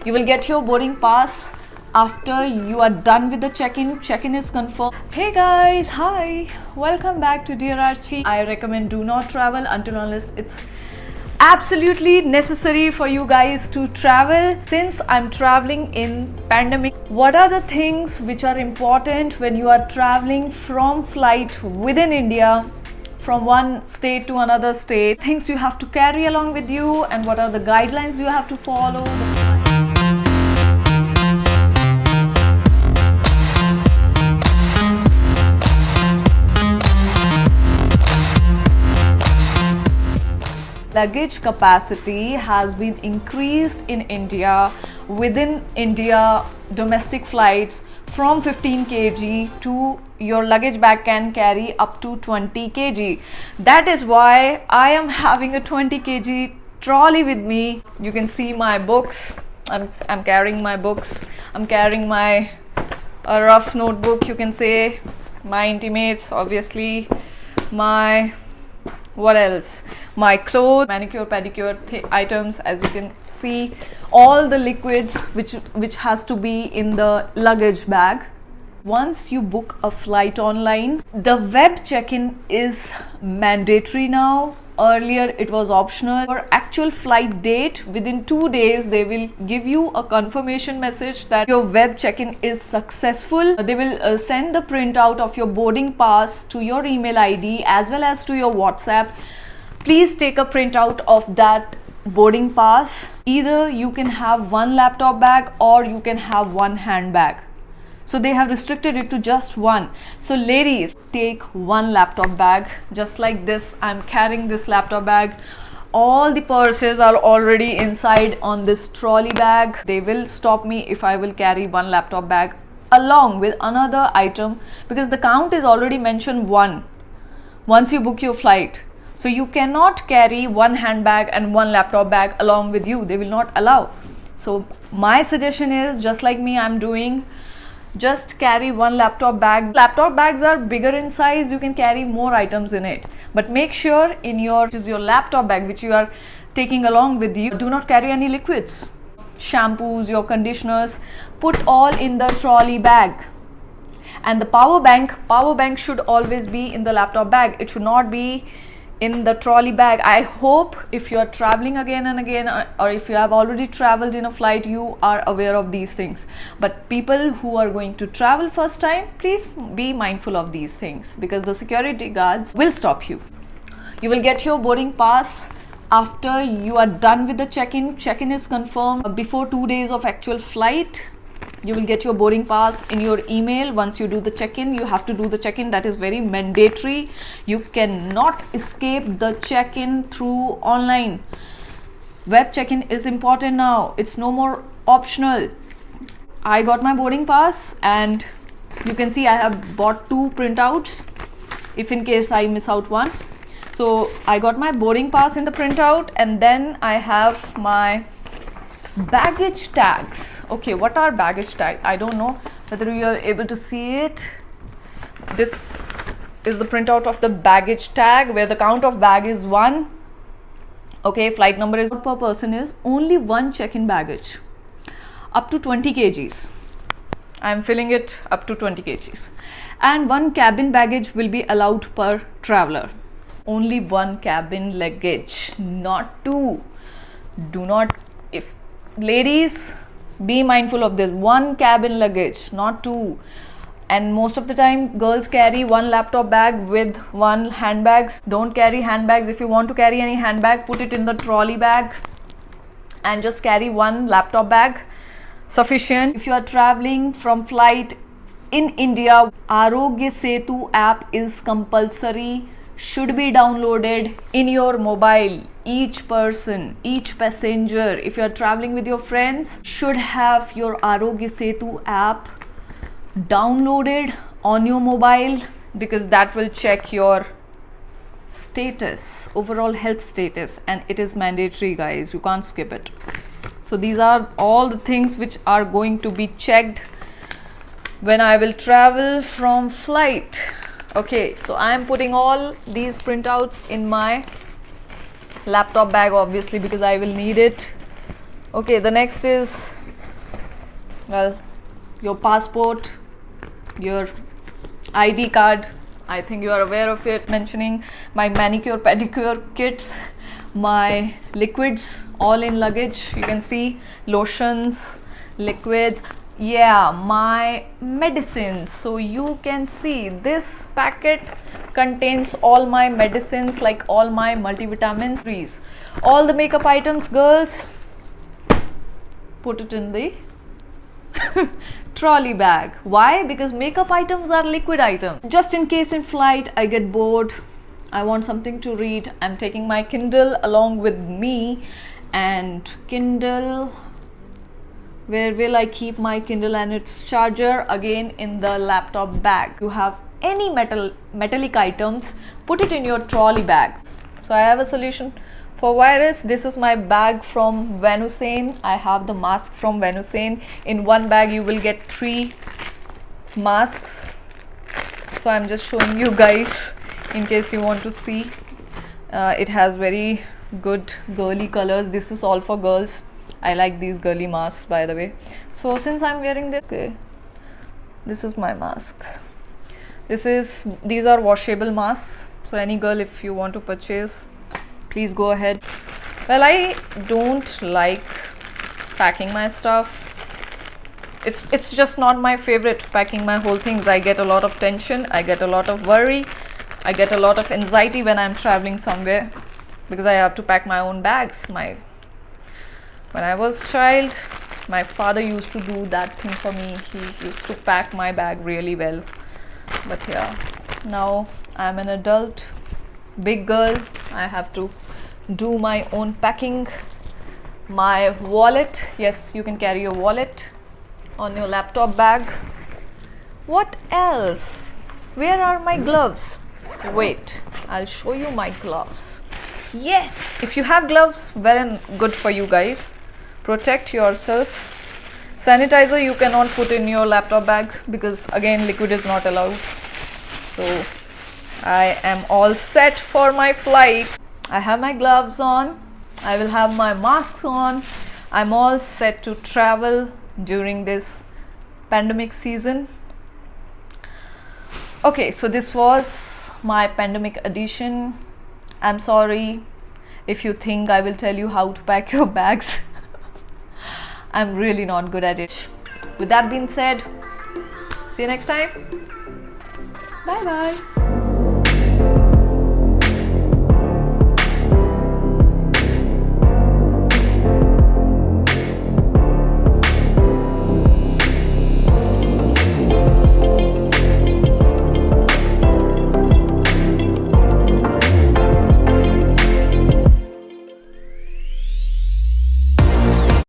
You will get your boarding pass after you are done with the check-in. Check-in is confirmed. Hey guys, hi, welcome back to Dear Archie. I recommend do not travel until unless it's absolutely necessary for you guys to travel. Since I'm traveling in pandemic, what are the things which are important when you are traveling from flight within India, from one state to another state, things you have to carry along with you, and what are the guidelines you have to follow. Luggage capacity has been increased in India. Within India, domestic flights from 15 kg to your luggage bag can carry up to 20 kg. That is why I am having a 20 kg trolley with me. You can see my books. I'm carrying my books. I'm carrying my rough notebook, you can say, my intimates, obviously, my what else, my clothes, manicure pedicure items, as you can see, all the liquids which has to be in the luggage bag. Once you book a flight online, the web check-in is mandatory now. Earlier it was optional. For actual flight date, within 2 days they will give you a confirmation message that your web check-in is successful. They will send the printout of your boarding pass to your email ID as well as to your WhatsApp. Please take a printout of that boarding pass. Either you can have one laptop bag or you can have one handbag. So they have restricted it to just one. So ladies, take one laptop bag. Just like this, I'm carrying this laptop bag. All the purses are already inside on this trolley bag. They will stop me if I will carry one laptop bag along with another item, because the count is already mentioned one once you book your flight. So you cannot carry one handbag and one laptop bag along with you. They will not allow. So my suggestion is, just like me, I'm doing, just carry one laptop bag. Laptop bags are bigger in size, you can carry more items in it, but make sure in your laptop bag which you are taking along with you, do not carry any liquids, shampoos, your conditioners, put all in the trolley bag. And the power bank should always be in the laptop bag. It should not be in the trolley bag. I hope if you are traveling again and again, or if you have already traveled in a flight, you are aware of these things. But people who are going to travel first time, please be mindful of these things, because the security guards will stop you. You will get your boarding pass after you are done with the check-in. Check-in is confirmed before 2 days of actual flight. You will get your boarding pass in your email. Once you do the check-in, you have to do the check-in. That is very mandatory. You cannot escape the check-in through online. Web check-in is important now. It's no more optional. I got my boarding pass and you can see I have bought 2 printouts if in case I miss out one. So I got my boarding pass in the printout, and then I have my baggage tags. Okay, what are baggage tags? I don't know whether you are able to see it. This is the printout of the baggage tag where the count of bag is 1. Okay, flight number is per person is only 1 check-in baggage up to 20 kgs. I am filling it up to 20 kgs, and 1 cabin baggage will be allowed per traveler. Only 1 cabin luggage, not 2. Do not, if ladies, be mindful of this, 1 cabin luggage, not 2. And most of the time girls carry 1 laptop bag with 1 handbags. Don't carry handbags. If you want to carry any handbag, put it in the trolley bag and just carry 1 laptop bag, sufficient. If you are traveling from flight in India, Arogya Setu app is compulsory, should be downloaded in your mobile. Each person, each passenger, if you are traveling with your friends, should have your Arogya Setu app downloaded on your mobile, because that will check your status, overall health status, and it is mandatory, guys. You can't skip it. So these are all the things which are going to be checked when I will travel from flight. Okay, so I am putting all these printouts in my laptop bag, obviously, because I will need it. Okay, the next is Well, your passport, your ID card, I think you are aware of it, mentioning my manicure pedicure kits, my liquids all in luggage. You can see lotions, liquids, yeah, my medicines. So you can see this packet contains all my medicines, like all my multivitamins, all the makeup items, girls, put it in the trolley bag. Why? Because makeup items are liquid items. Just in case in flight I get bored, I want something to read, I'm taking my Kindle along with me. And Kindle, where will I keep my Kindle and its charger? Again, in the laptop bag. You have any metallic items, put it in your trolley bag. So I have a solution for virus. This is my bag from Venusane. I have the mask from Venusane. In one bag you will get 3 masks. So I'm just showing you guys in case you want to see. It has very good girly colors. This is all for girls. I like these girly masks, by the way. So since I'm wearing this, okay, this is my mask. These are washable masks. So any girl, if you want to purchase, please go ahead. Well, I don't like packing my stuff. It's just not my favorite, packing my whole things. I get a lot of tension, I get a lot of worry, I get a lot of anxiety when I'm traveling somewhere, because I have to pack my own bags. When I was child, my father used to do that thing for me. He used to pack my bag really well. But yeah, now I'm an adult, big girl. I have to do my own packing. My wallet, yes, you can carry your wallet on your laptop bag. What else? Where are my gloves? Wait, I'll show you my gloves. Yes, if you have gloves, well and good for you guys. Protect yourself. Sanitizer you cannot put in your laptop bag because again liquid is not allowed. So I am all set for my flight. I have my gloves on, I will have my masks on. I'm all set to travel during this pandemic season. Okay, so this was my pandemic edition. I'm sorry if you think I will tell you how to pack your bags. I'm really not good at it. With that being said, see you next time. Bye bye.